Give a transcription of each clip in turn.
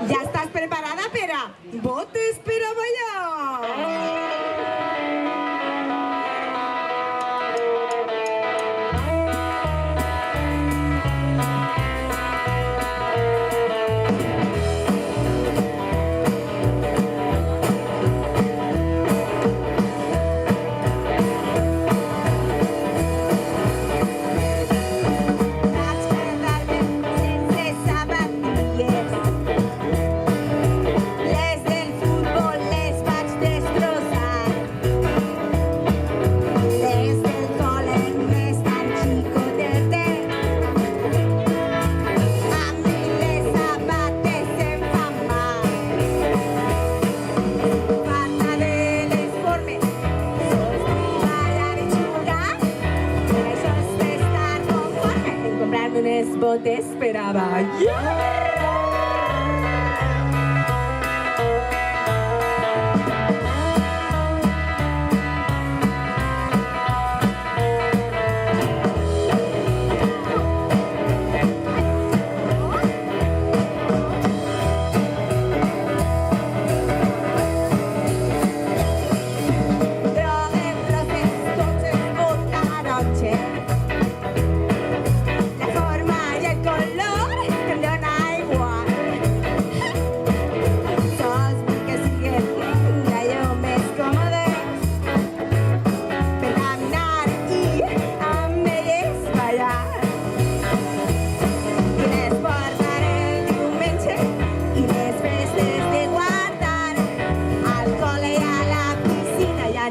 ¿Ya estás preparada, Pera? Vos te esperaba ya. Vos te esperaba.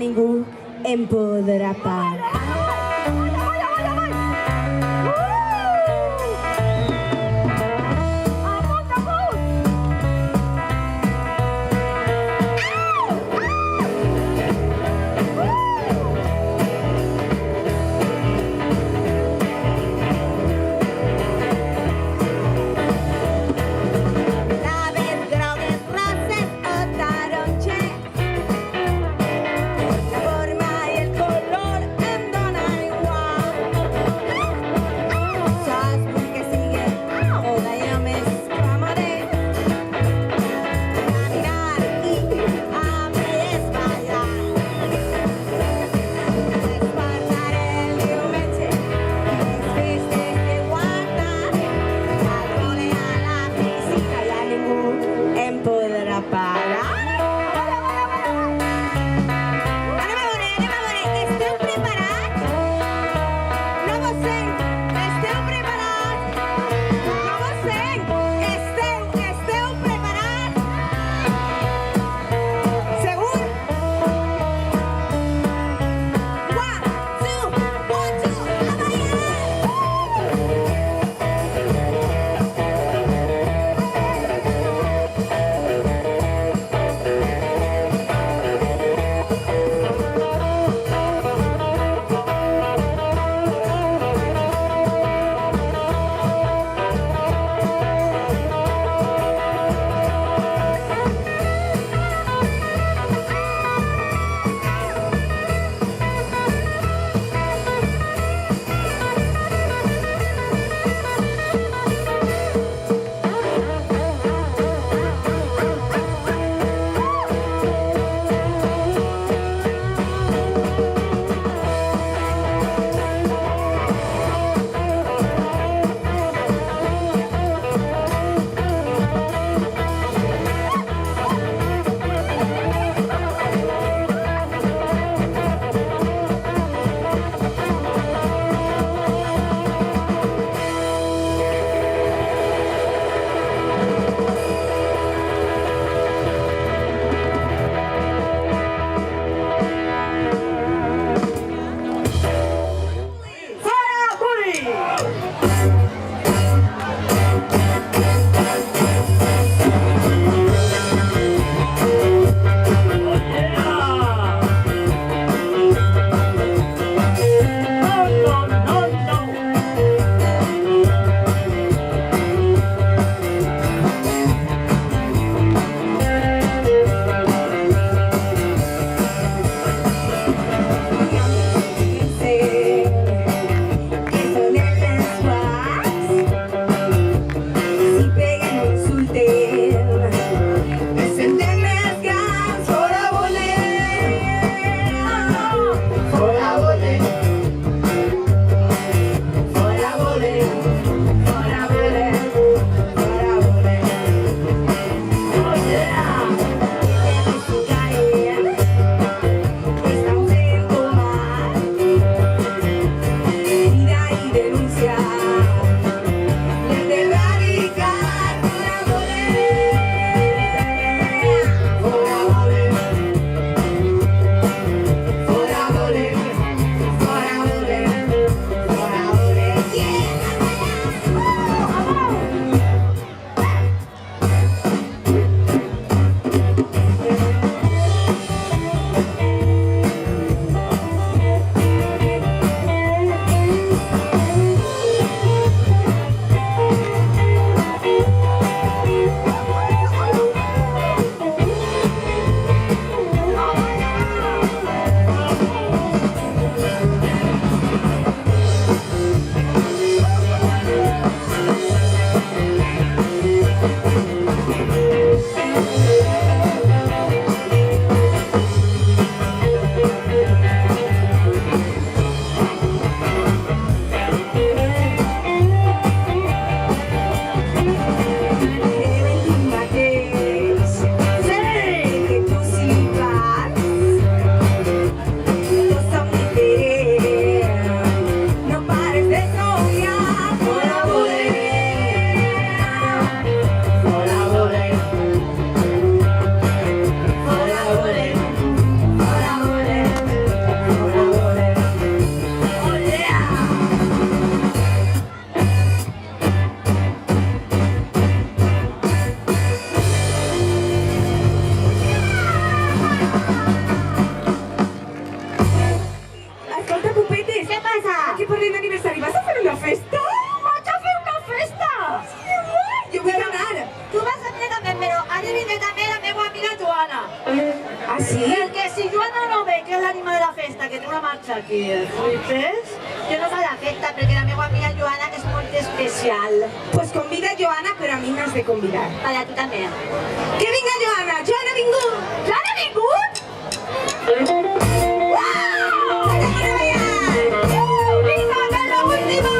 Ningú em podrà parar. sí? Perquè si Joana no ve, que és l'ànima de la festa, que té una marxa aquí, flipes, jo no fa la festa perquè la meva amiga Joana és molt especial. Pues convida a Joana, però a mi m'has de convidar. Vale, a tu també. Que vinga Joana! Joana ha vingut! Joana ha vingut? Uau! Anem a ballar! Vinga, que és l'última!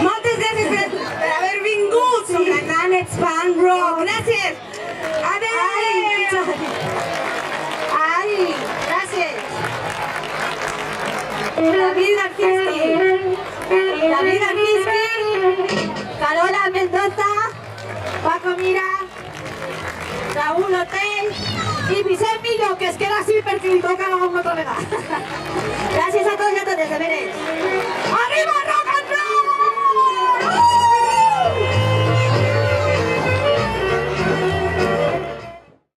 Moltes gràcies per haver vingut. Som la Nanets Fan Rock. Gràcies. Adéu. Ai, gràcies. David Arquiski. David Arquiski. Carola Mendoza. Paco Mira. Raúl Hotel. I Vicent Millo, que es queda així perquè li toca una altra vegada.